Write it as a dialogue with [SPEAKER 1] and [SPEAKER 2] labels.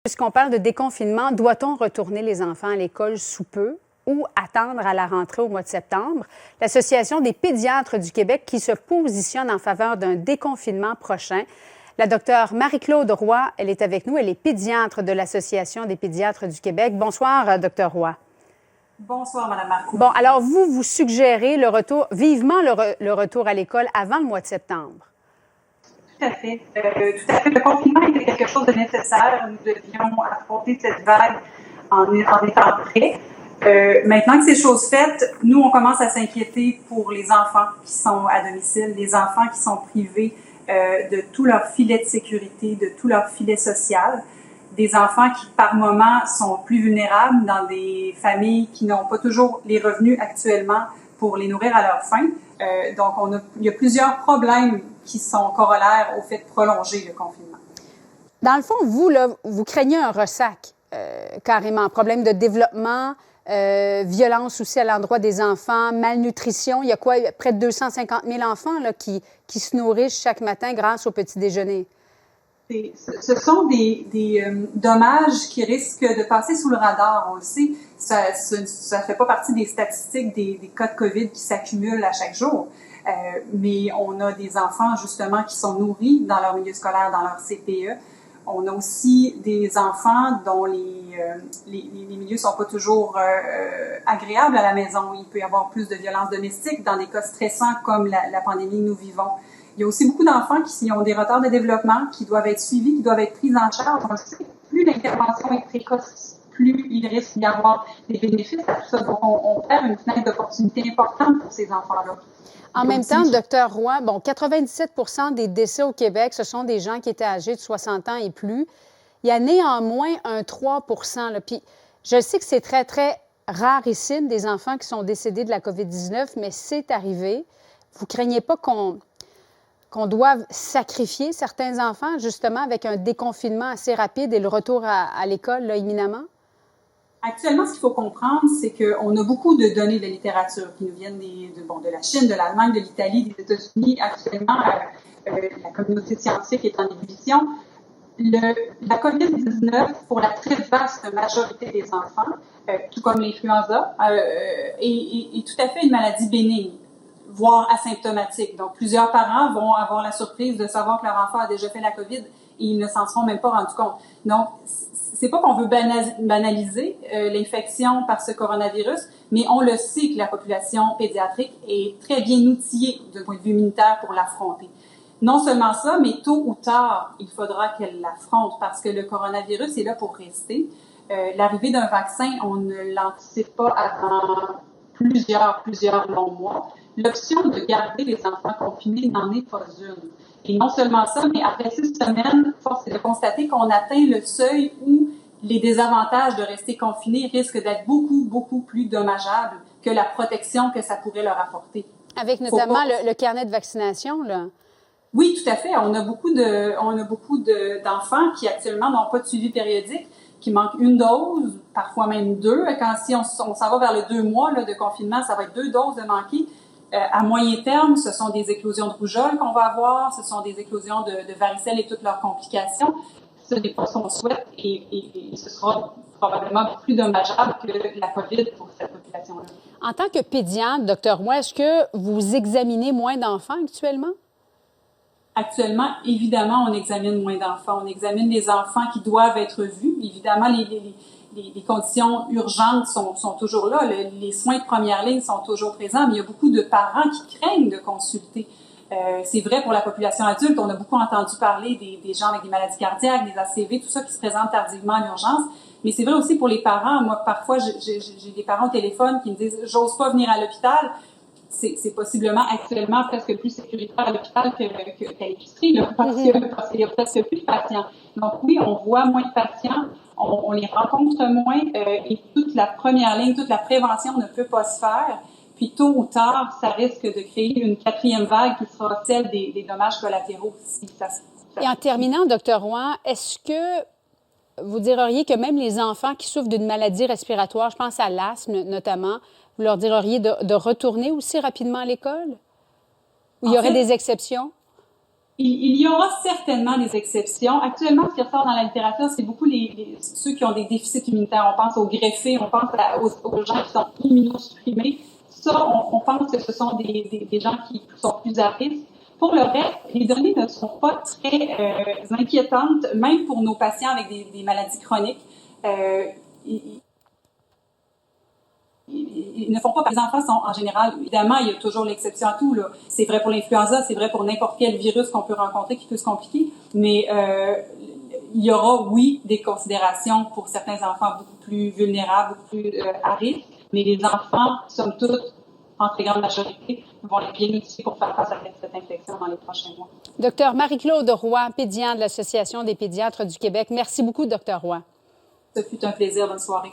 [SPEAKER 1] Puisqu'on parle de déconfinement, doit-on retourner les enfants à l'école sous peu ou attendre à la rentrée au mois de septembre? L'Association des pédiatres du Québec qui se positionne en faveur d'un déconfinement prochain. La docteure Marie-Claude Roy, elle est avec nous. Elle est pédiatre de l'Association des pédiatres du Québec. Bonsoir, docteur Roy.
[SPEAKER 2] Bonsoir, Mme Marcoux.
[SPEAKER 1] Bon, alors vous suggérez vivement le retour à l'école avant le mois de septembre.
[SPEAKER 2] Tout à fait. Le confinement était quelque chose de nécessaire. Nous devions affronter cette vague en étant prêts. Maintenant que c'est chose faite, nous, on commence à s'inquiéter pour les enfants qui sont à domicile, les enfants qui sont privés de tout leur filet de sécurité, de tout leur filet social, des enfants qui, par moment, sont plus vulnérables dans des familles qui n'ont pas toujours les revenus actuellement pour les nourrir à leur faim. Donc, il y a plusieurs problèmes qui sont corollaires au fait de prolonger le confinement.
[SPEAKER 1] Dans le fond, vous craignez un ressac, carrément. Problème de développement, violence aussi à l'endroit des enfants, malnutrition. Il y a quoi? Près de 250 000 enfants là, qui se nourrissent chaque matin grâce au petit déjeuner.
[SPEAKER 2] Ce sont des dommages qui risquent de passer sous le radar. On le sait, ça fait pas partie des statistiques des cas de COVID qui s'accumulent à chaque jour. Mais on a des enfants, justement, qui sont nourris dans leur milieu scolaire, dans leur CPE. On a aussi des enfants dont les milieux sont pas toujours agréables à la maison. Il peut y avoir plus de violences domestiques dans des cas stressants comme la pandémie que nous vivons. Il y a aussi beaucoup d'enfants qui ont des retards de développement, qui doivent être suivis, qui doivent être pris en charge. On le sait, plus l'intervention est précoce, plus il risque d'y avoir des bénéfices à tout ça. Donc, on perd une fenêtre d'opportunité importante pour ces enfants-là.
[SPEAKER 1] En même temps, docteur Roy, 97 des décès au Québec, ce sont des gens qui étaient âgés de 60 ans et plus. Il y a néanmoins un 3 là. Puis, je sais que c'est très, très rarissime des enfants qui sont décédés de la COVID-19, mais c'est arrivé. Vous ne craignez pas qu'on doive sacrifier certains enfants, justement, avec un déconfinement assez rapide et le retour à l'école, là, imminemment?
[SPEAKER 2] Actuellement, ce qu'il faut comprendre, c'est qu'on a beaucoup de données de littérature qui nous viennent de la Chine, de l'Allemagne, de l'Italie, des États-Unis. Actuellement, la communauté scientifique est en ébullition. La COVID-19, pour la très vaste majorité des enfants, tout comme l'influenza, est tout à fait une maladie bénigne, voire asymptomatique. Donc, plusieurs parents vont avoir la surprise de savoir que leur enfant a déjà fait la COVID et ils ne s'en seront même pas rendus compte. Donc, c'est pas qu'on veut banaliser l'infection par ce coronavirus, mais on le sait que la population pédiatrique est très bien outillée d'un point de vue immunitaire pour l'affronter. Non seulement ça, mais tôt ou tard, il faudra qu'elle l'affronte parce que le coronavirus est là pour rester. L'arrivée d'un vaccin, on ne l'anticipe pas avant plusieurs longs mois. L'option de garder les enfants confinés n'en est pas une. Et non seulement ça, mais après 6 semaines, force est de constater qu'on atteint le seuil où les désavantages de rester confinés risquent d'être beaucoup plus dommageables que la protection que ça pourrait leur apporter.
[SPEAKER 1] Avec notamment le carnet de vaccination, là?
[SPEAKER 2] Oui, tout à fait. On a beaucoup d'enfants qui actuellement n'ont pas de suivi périodique, qui manquent une dose, parfois même 2. Si on s'en va vers le 2 mois là, de confinement, ça va être 2 doses de manquer. À moyen terme, ce sont des éclosions de rougeole qu'on va avoir, ce sont des éclosions de varicelle et toutes leurs complications. Ce n'est pas ce qu'on souhaite et ce sera probablement plus dommageable que la COVID pour cette population-là.
[SPEAKER 1] En tant que pédiatre, docteur Roy, est-ce que vous examinez moins d'enfants actuellement?
[SPEAKER 2] Actuellement, évidemment, on examine moins d'enfants. On examine les enfants qui doivent être vus. Évidemment, les conditions urgentes sont toujours là. Les soins de première ligne sont toujours présents, mais il y a beaucoup de parents qui craignent de consulter. C'est vrai pour la population adulte. On a beaucoup entendu parler des gens avec des maladies cardiaques, des ACV, tout ça qui se présente tardivement en urgence. Mais c'est vrai aussi pour les parents. Moi, parfois, j'ai des parents au téléphone qui me disent « j'ose pas venir à l'hôpital ». C'est possiblement actuellement presque plus sécuritaire à l'hôpital qu'à l'épicerie, parce qu'il y a presque plus de patients. Donc oui, on voit moins de patients, on les rencontre moins, et toute la première ligne, toute la prévention ne peut pas se faire. Puis tôt ou tard, ça risque de créer une 4e vague qui sera celle des dommages collatéraux.
[SPEAKER 1] Et en terminant, docteur Roy, est-ce que vous diriez que même les enfants qui souffrent d'une maladie respiratoire, je pense à l'asthme notamment, vous leur diriez de retourner aussi rapidement à l'école? Ou il y aurait des exceptions?
[SPEAKER 2] Il y aura certainement des exceptions. Actuellement, ce qui ressort dans la littérature, c'est beaucoup ceux qui ont des déficits immunitaires. On pense aux greffés, on pense aux gens qui sont immunosupprimés. Ça, on pense que ce sont des gens qui sont plus à risque. Pour le reste, les données ne sont pas très inquiétantes, même pour nos patients avec des maladies chroniques. Ils ne font pas, les enfants sont en général, évidemment, il y a toujours l'exception à tout, là. C'est vrai pour l'influenza, c'est vrai pour n'importe quel virus qu'on peut rencontrer qui peut se compliquer, mais il y aura, oui, des considérations pour certains enfants beaucoup plus vulnérables, beaucoup plus à risque, mais les enfants, somme toute, en très grande majorité, vont être bien outillés pour faire face à cette infection dans les prochains mois.
[SPEAKER 1] Docteur Marie-Claude Roy, pédiatre de l'Association des pédiatres du Québec. Merci beaucoup, Docteur Roy.
[SPEAKER 2] Ce fut un plaisir. Bonne soirée.